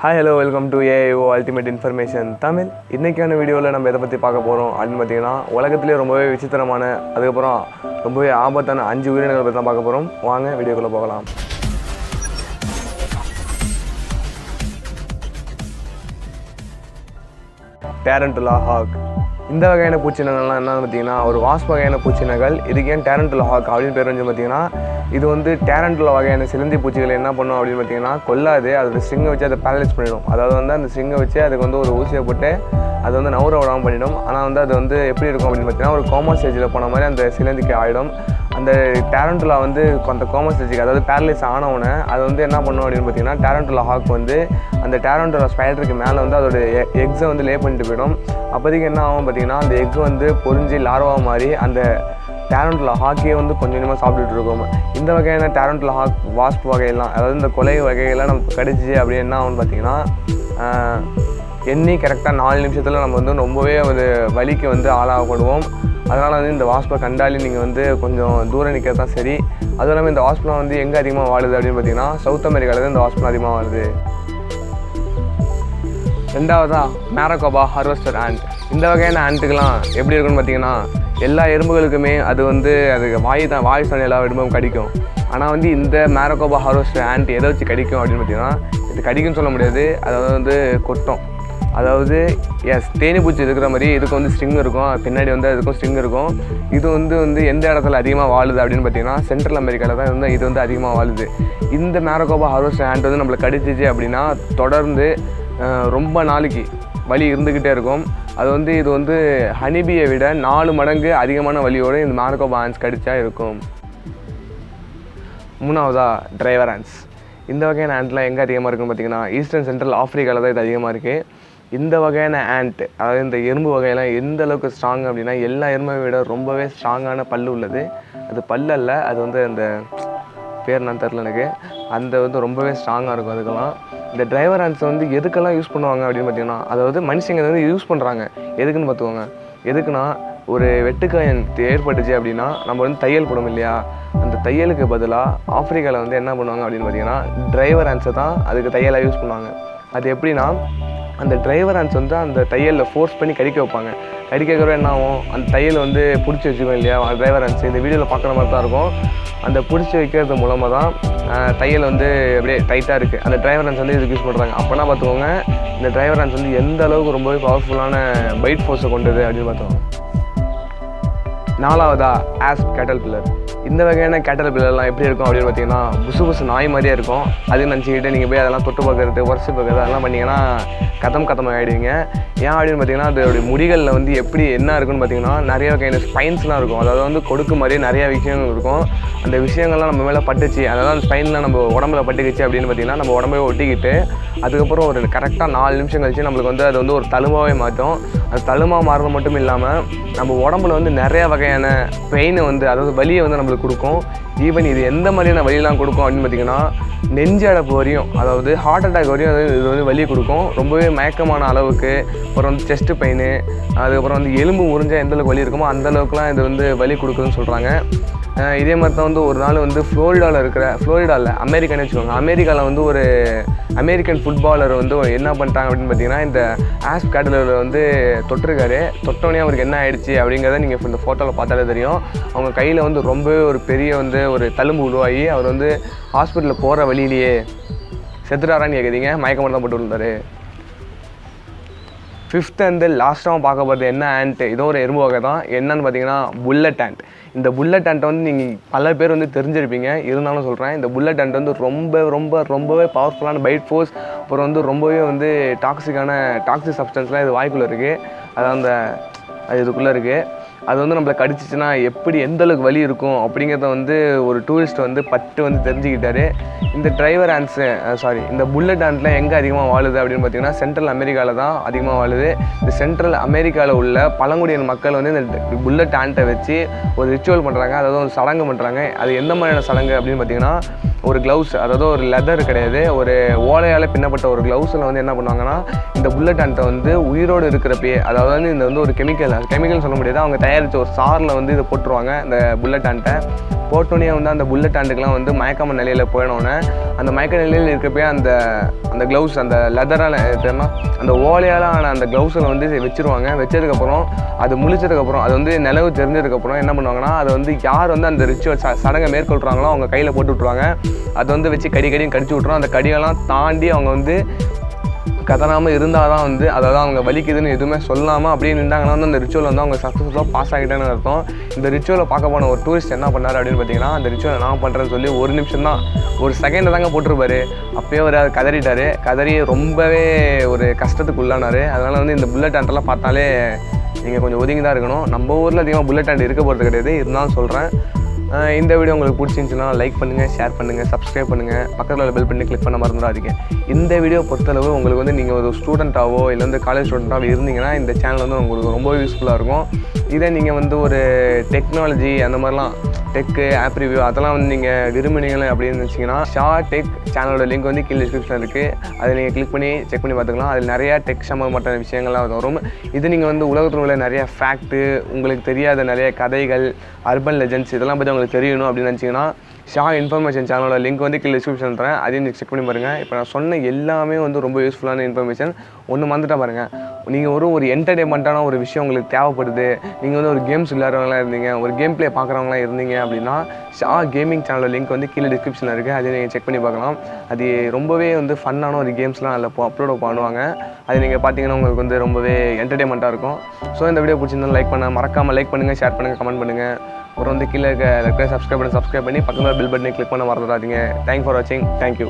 Hi, hello, welcome to A.I.O Ultimate Information Tamil. இன்னைக்கான வீடியோவில் நம்ம எதை பற்றி பார்க்க போகிறோம் அப்படின்னு பார்த்தீங்கன்னா உலகத்திலே ரொம்பவே விசித்திரமான அதுக்கப்புறம் ரொம்பவே ஆபத்தான 5 உயிரினங்களை பற்றி தான் பார்க்க போகிறோம். வாங்க வீடியோக்குள்ளே போகலாம். Tarantula hawk. இந்த வகையான பூச்சினங்கள்லாம் என்னன்னு பார்த்தீங்கன்னா ஒரு வாஸ்ப் வகையான பூச்சினங்கள். இதுக்கு ஏன் டேரண்டுலா ஹாக் அப்படின்னு பேர் வந்து பார்த்தீங்கன்னா இது வந்து டேரண்டுலா வகையான சிலந்தி பூச்சிகளை என்ன பண்ணும் அப்படின்னு பார்த்தீங்கன்னா கொல்லாது, அதோட ஸ்ட்ரிங்கை வச்சு அதை பேரலைஸ் பண்ணிடும். அதாவது வந்து அந்த ஸ்ட்ரிங்கை வச்சு அதுக்கு வந்து ஒரு ஊசியை போட்டு அது வந்து நவுற விடாமல் பண்ணிடும். ஆனால் வந்து அது வந்து எப்படி இருக்கும் அப்படின்னு பார்த்தீங்கன்னா ஒரு கோமா ஸ்டேஜில் போன மாதிரி அந்த சிலந்திக்கு ஆகிடும். அந்த டேரண்டுலா வந்து அந்த கோமா ஸ்டேஜுக்கு அதாவது பேரலைஸ் ஆனவுடனே அது வந்து என்ன பண்ணும் அப்படின்னு பார்த்தீங்கன்னா டேரண்டுலா ஹாக் வந்து அந்த டேரண்டுலா ஸ்பைடருக்கு மேலே வந்து அதோட எக்ஸை வந்து லே பண்ணிட்டு போயிடும். அப்போதைக்கு என்ன ஆகும் பார்த்தீங்கன்னா அந்த எக் வந்து பொரிஞ்சு லார்வா மாதிரி அந்த டேரண்டுலா ஹாக்கியை வந்து கொஞ்சம் கொஞ்சமாக சாப்பிட்டுட்டு இருக்கோம். இந்த வகையான டேரண்டுலா ஹாக் வாஸ்ப் வகையெல்லாம் அதாவது இந்த கொலை வகையெல்லாம் நம்ம கடிச்சு அப்படி என்ன ஆகும்னு பார்த்தீங்கன்னா எண்ணி கரெக்டாக 4 நிமிஷத்தில் நம்ம வந்து ரொம்பவே ஒரு வலிக்கு வந்து ஆளாகப்படுவோம். அதனால் வந்து இந்த வாஸ்பை கண்டாலே நீங்கள் வந்து கொஞ்சம் தூரம் நிற்கிறது தான் சரி. அதுவும் இல்லாமல் இந்த வாஸ்ப்லாம் வந்து எங்கே அதிகமாக வாழுது அப்படின்னு பார்த்தீங்கன்னா சவுத் அமெரிக்காவில் தான் இந்த வாஸ்ப்லாம் அதிகமாக வாழுது. ரெண்டாவதா மேரிகோபா ஹார்வெஸ்டர் ஆண்ட். இந்த வகையான ஆண்ட்டுக்கெலாம் எப்படி இருக்குன்னு பார்த்தீங்கன்னா எல்லா எறும்புகளுக்குமே அது வந்து அதுக்கு வாய் தான் எல்லா எறும்பும் கடிக்கும். ஆனால் வந்து இந்த மேரிகோபா ஹார்வெஸ்டர் ஆண்ட் எதை வச்சு கடிக்கும் அப்படின்னு பார்த்தீங்கன்னா இது கடிக்கும்னு சொல்ல முடியாது, அதாவது வந்து கொட்டும். அதாவது தேனி பூச்சி இருக்கிற மாதிரி இதுக்கு வந்து ஸ்ட்ரிங் இருக்கும், பின்னாடி வந்து அதுக்கும் ஸ்ட்ரிங் இருக்கும். இது வந்து எந்த இடத்துல அதிகமாக வாழுது அப்படின்னு பார்த்தீங்கன்னா சென்ட்ரல் அமெரிக்காவில் தான் வந்து இது வந்து அதிகமாக வாழுது. இந்த மேரிகோபா ஹார்வெஸ்டர் ஆண்ட் வந்து நம்மளை கடிச்சிச்சு அப்படின்னா தொடர்ந்து ரொம்ப நாளைக்கு வலி இருந்துக்கிட்டே இருக்கும். அது வந்து இது வந்து ஹனிபியை விட 4 மடங்கு அதிகமான வலியோடு இந்த மேரிகோபா ஆண்ட்ஸ் கடிச்சா இருக்கும். மூணாவதா டிரைவர் ஆண்ட்ஸ். இந்த வகையான ஆண்ட்லாம் எங்கே அதிகமாக இருக்குன்னு பார்த்தீங்கன்னா ஈஸ்டர்ன் சென்ட்ரல் ஆஃப்ரிக்காவில் தான் இது அதிகமாக இருக்குது. இந்த வகையான ஆண்ட் அதாவது இந்த எறும்பு வகையெல்லாம் எந்த அளவுக்கு ஸ்ட்ராங் அப்படின்னா எல்லா எறும்பை விட ரொம்பவே ஸ்ட்ராங்கான பல் உள்ளது. அது பல் அல்ல, அது வந்து அந்த பேர் நான் தெரில எனக்கு, அந்த வந்து ரொம்பவே ஸ்ட்ராங்காக இருக்கும். அதுக்கெல்லாம் இந்த டிரைவர் ஆண்ட்ஸ் வந்து எதுக்கெல்லாம் யூஸ் பண்ணுவாங்க அப்படின்னு பார்த்தீங்கன்னா அதாவது மனுஷங்க வந்து யூஸ் பண்ணுறாங்க எதுக்குன்னு பார்த்துக்கோங்க. எதுக்குன்னா ஒரு வெட்டுக்காயம் ஏற்பட்டுச்சு அப்படின்னா நம்ம வந்து தையல் போடும் இல்லையா, அந்த தையலுக்கு பதிலாக ஆஃப்ரிக்காவில் வந்து என்ன பண்ணுவாங்க அப்படின்னு பார்த்தீங்கன்னா டிரைவர் ஆண்ட்ஸை தான் அதுக்கு தையலாக யூஸ் பண்ணுவாங்க. அது எப்படின்னா அந்த டிரைவர் ஆண்ட்ஸ் வந்து அந்த தையலில் ஃபோர்ஸ் பண்ணி கடிக்க வைப்பாங்க. கடிக்க வைக்கிறப்ப என்ன ஆகும், அந்த தையல் வந்து பிடிச்சி வச்சுக்கோம் இல்லையா டிரைவர் ஆண்ட்ஸ். இந்த வீடியோவில் பார்க்குற மாதிரி தான் இருக்கும். அந்த பிடிச்சி வைக்கிறது மூலமாக தான் தையல் வந்து அப்படியே டைட்டாக இருக்குது. அந்த டிரைவர் ஆண்ட்ஸ் வந்து இதுக்கு யூஸ் பண்ணுறாங்க. அப்போனா பார்த்துக்கோங்க இந்த டிரைவர் ஆண்ட்ஸ் வந்து எந்த அளவுக்கு ரொம்பவே பவர்ஃபுல்லான பைட் ஃபோர்ஸை கொண்டது அப்படின்னு பார்த்துக்கோங்க. நாலாவதா ஆஸ்ப் கேட்டல் பில்லர். இந்த வகையான கேட்டல் பில்லர்லாம் எப்படி இருக்கும் அப்படின்னு பார்த்தீங்கன்னா புசு நாய் மாதிரியே இருக்கும். அது நினச்சிக்கிட்டு நீங்கள் போய் அதெல்லாம் தொட்டு பார்க்குறது உரசி பார்க்குறது அதெல்லாம் பண்ணிங்கன்னா கதம் ஆகிடுவீங்க. ஏன் அப்படின்னு பார்த்தீங்கன்னா அதோடைய முடிகளில் வந்து எப்படி என்ன இருக்குன்னு பார்த்தீங்கன்னா நிறைய வகையான ஸ்பைன்ஸ்லாம் இருக்கும். அதாவது வந்து கொடுக்கு மாதிரியே நிறையா விஷயங்கள் இருக்கும். அந்த விஷயங்கள்லாம் நம்ம மேலே பட்டுச்சு, அதாவது அந்த ஸ்பைன்லாம் நம்ம உடம்புல பட்டுக்குச்சு அப்படின்னு பார்த்தீங்கன்னா நம்ம உடம்பே ஒட்டிக்கிட்டு அதுக்கப்புறம் ஒரு கரெக்டாக 4 நிமிஷம் கழிச்சு நம்மளுக்கு வந்து அது வந்து ஒரு தழும்பாவே மாற்றும். அது தழும்பாக மாறுறது மட்டும் இல்லாமல் நம்ம உடம்புல வந்து நிறையா வகையான பெயினை வந்து அதாவது வலியை வந்து நம்மளுக்கு கொடுக்கும். ஈவன் இது எந்த மாதிரியான வலியெல்லாம் கொடுக்கும் அப்படின்னு பார்த்தீங்கன்னா நெஞ்சு அடைப்பு வரையும், அதாவது ஹார்ட் அட்டாக் வரையும் இது வந்து வலி கொடுக்கும். ரொம்பவே மயக்கமான அளவுக்கு. அப்புறம் வந்து செஸ்ட்டு பெயின், அதுக்கப்புறம் வந்து எலும்பு முறிஞ்சால் எந்தளவுக்கு வலி இருக்குமோ அந்தளவுக்குலாம் இது வந்து வலி கொடுக்குதுன்னு சொல்கிறாங்க. இதே மாதிரி தான் வந்து ஒரு நாள் வந்து ஃப்ளோரிடாவில் அமெரிக்கான்னு வச்சுக்கோங்க, அமெரிக்காவில் வந்து ஒரு அமெரிக்கன் ஃபுட்பாலர் வந்து என்ன பண்ணிட்டாங்க அப்படின்னு பார்த்தீங்கன்னா இந்த ஆஸ்ப் கேட்டலரில் வந்து தொட்டிருக்காரு. தொட்டோடனே அவருக்கு என்ன ஆகிடுச்சு அப்படிங்கிறத நீங்கள் இந்த ஃபோட்டோவில் பார்த்தாலே தெரியும். அவங்க கையில் வந்து ரொம்பவே ஒரு பெரிய வந்து ஒரு தழும்பு உருவாகி அவர் வந்து ஹாஸ்பிட்டலில் போகிற வழியிலேயே செத்துட்டாரான்னு கேட்குறீங்க, மயக்க மருந்து தான் போட்டு விழுந்தார். 5th அண்ட் லாஸ்ட்டாக பார்க்க போகிறது என்ன ஆண்ட், இதோ ஒரு எறும்பு வகை தான். என்னன்னு பார்த்தீங்கன்னா புல்லட் ஆண்ட். இந்த புல்லட் ஆண்ட்டை வந்து நீங்கள் பல பேர் வந்து தெரிஞ்சிருப்பீங்க, இருந்தாலும் சொல்கிறேன். இந்த புல்லட் ஆண்ட் வந்து ரொம்பவே பவர்ஃபுல்லான பைட் ஃபோர்ஸ். அப்புறம் வந்து ரொம்பவே வந்து டாக்ஸிக் சப்ஸ்டன்ஸ்லாம் இது வாய்க்குள்ளே இருக்குது, அது இதுக்குள்ளே இருக்குது. அது வந்து நம்மளை கடிச்சிச்சுன்னா எப்படி எந்தளவுக்கு வலி இருக்கும் அப்படிங்கிறத வந்து ஒரு டூரிஸ்ட் வந்து வந்து தெரிஞ்சுக்கிட்டாரு. இந்த டிரைவர் ஆண்ட்ஸு இந்த புல்லட் ஆண்ட்லாம் எங்கே அதிகமாக வாழுது அப்படின்னு பார்த்தீங்கன்னா சென்ட்ரல் அமெரிக்காவில் தான் அதிகமாக வாழுது. இந்த சென்ட்ரல் அமெரிக்காவில் உள்ள பழங்குடியின மக்கள் வந்து இந்த புல்லட் ஆண்ட்டை வச்சு ஒரு ரிச்சுவல் பண்ணுறாங்க, அதாவது ஒரு சடங்கு பண்ணுறாங்க. அது எந்த மாதிரியான சடங்கு அப்படின்னு பார்த்தீங்கன்னா ஒரு க்ளவுஸ், அதாவது ஒரு லெதர் கிடையாது, ஒரு ஓலையால் பின்னப்பட்ட ஒரு க்ளவுஸில் வந்து என்ன பண்ணுவாங்கன்னா இந்த புல்லட் ஆண்ட்டை வந்து உயிரோடு இருக்கிறப்பே, அதாவது வந்து இந்த வந்து ஒரு கெமிக்கல் சொல்ல முடியாது, அவங்க தயாரித்த ஒரு சாரில் வந்து இதை போட்டுருவாங்க இந்த புல்லட் ஆண்ட்டை. போட்டோன்னே வந்து அந்த புல்லட் ஹேண்டுக்கெலாம் வந்து மயக்காம நிலையில் போயினோடனே அந்த மயக்க நிலையில் இருக்கப்பே அந்த க்ளவுஸ் அந்த லெதரால் தெரியுமா அந்த ஓலையால் ஆன அந்த க்ளவுஸில் வந்து வச்சுருவாங்க. வச்சதுக்கப்புறம் அது முழிச்சதுக்கப்புறம் அது வந்து நிலவு தெரிஞ்சதுக்கப்புறம் என்ன பண்ணுவாங்கன்னா அதை வந்து யார் வந்து அந்த ரிச்சுவல் சடங்கை மேற்கொள்கிறாங்களோ அவங்க கையில் போட்டு விட்ருவாங்க. அதை வந்து வச்சு கடியும் கடிச்சு விட்ருவோம். அந்த கடியெல்லாம் தாண்டி அவங்க வந்து கதறாமல் இருந்தால் தான் வந்து அதாவது அவங்க வலிக்குதுன்னு எதுவுமே சொல்லாமல் அப்படியே நின்றாங்கன்னா வந்து அந்த ரிச்சுவல் வந்து அவங்க சக்ஸஸ்ஃபுல்லாக பாஸ் ஆகிட்டேன்னு அர்த்தம். இந்த ரிச்சுவலை பார்க்க போன ஒரு டூரிஸ்ட் என்ன பண்ணார் அப்படின்னு பார்த்தீங்கன்னா, அந்த ரிச்சுவலை நான் பண்ணுறேன்னு சொல்லி ஒரு நிமிஷம் தான் ஒரு செகண்ட் தாங்க போட்டிருப்பாரு. அப்போயே அவர் கதறிட்டார். கதறி ரொம்பவே ஒரு கஷ்டத்துக்கு உள்ளானார். அதனால் வந்து இந்த புல்லட் ஹேண்டெல்லாம் பார்த்தாலே நீங்கள் கொஞ்சம் ஒதுங்கி தான் இருக்கணும். நம்ம ஊரில் அதிகமாக புல்லட் ஹேண்ட் இருக்க போகிறது கிடையாது, இருந்தாலும் சொல்கிறேன். இந்த வீடியோ உங்களுக்கு பிடிச்சிருந்துச்சுன்னா லைக் பண்ணுங்கள், ஷேர் பண்ணுங்கள், சப்ஸ்கிரைப் பண்ணுங்கள், பக்கத்தில் உள்ள பெல் பண்ணி கிளிக் பண்ண மறந்துடாதீங்க. இந்த வீடியோ பொறுத்தளவு உங்களுக்கு வந்து நீங்கள் ஒரு ஸ்டூடெண்ட்டாவோ இல்லை வந்து காலேஜ் ஸ்டூடெண்ட்டாகவோ இருந்தீங்கன்னா இந்த சேனல் வந்து உங்களுக்கு ரொம்ப யூஸ்ஃபுல்லாக இருக்கும். இதே நீங்கள் வந்து ஒரு டெக்னாலஜி அந்த மாதிரிலாம் டெக்கு ஆப் ரிவ்யூ அதெல்லாம் வந்து நீங்கள் விரும்புனீங்களே அப்படின்னு நினச்சிங்கன்னா டெக் சேனலோட லிங்க் வந்து கீழே டிஸ்கிரிப்ஷன் இருக்குது. அதை நீங்கள் கிளிக் பண்ணி செக் பண்ணி பார்த்துக்கலாம். அதில் நிறையா டெக் சம்மந்தப்பட்ட விஷயங்கள்லாம் வரும். இது நீங்கள் வந்து உலகத்தில் உள்ள நிறைய ஃபேக்ட்டு, உங்களுக்கு தெரியாத நிறைய கதைகள், அர்பன் லெஜெண்ட்ஸ் இதெல்லாம் பற்றி உங்களுக்கு தெரியணும் அப்படின்னு நினச்சிங்கன்னா இன்ஃபர்மேஷன் சேனலோட லிங்க் வந்து கீழே டிஸ்கிரிப்ஷன் தரேன். அதையும் நீங்கள் செக் பண்ணி பாருங்கள். இப்போ நான் சொன்ன எல்லாமே வந்து ரொம்ப யூஸ்ஃபுல்லான இன்ஃபர்மேஷன். ஒன்று மறந்துட்டா பாருங்கள், நீங்கள் ஒரு என்டர்டெயின்மெண்ட்டான ஒரு விஷயம் உங்களுக்கு தேவைப்படுது, நீங்கள் வந்து ஒரு கேம்ஸ் விளையாடுறவங்களாம் இருந்தீங்க, ஒரு கேம் ப்ளே பார்க்குறவங்களாம் இருந்தீங்க அப்படின்னா கேமிங் சேனலோட லிங்க் வந்து கீழே டிஸ்கிரிப்ஷனில் இருக்குது. அதை நீங்கள் செக் பண்ணி பார்க்கலாம். அது ரொம்பவே வந்து ஃபன்னான ஒரு கேம்ஸ்லாம் அதில் அப்லோட் பண்ணுவாங்க. அது நீங்கள் பார்த்தீங்கன்னா உங்களுக்கு வந்து ரொம்பவே என்டர்டெயின்மெண்ட்டாக இருக்கும். ஸோ இந்த வீடியோ பிடிச்சிருந்தாலும் லைக் மறக்காமல் லைக் பண்ணுங்கள், ஷேர் பண்ணுங்கள், கமெண்ட் பண்ணுங்கள். அப்புறம் வந்து கீழே சப்ஸ்கிரைப் பண்ணி பக்கத்தில் பெல் பட்டனை கிளிக் பண்ண மறந்துடாதீங்க. தேங்க்ஸ் ஃபார் வாட்சிங். தேங்க்யூ.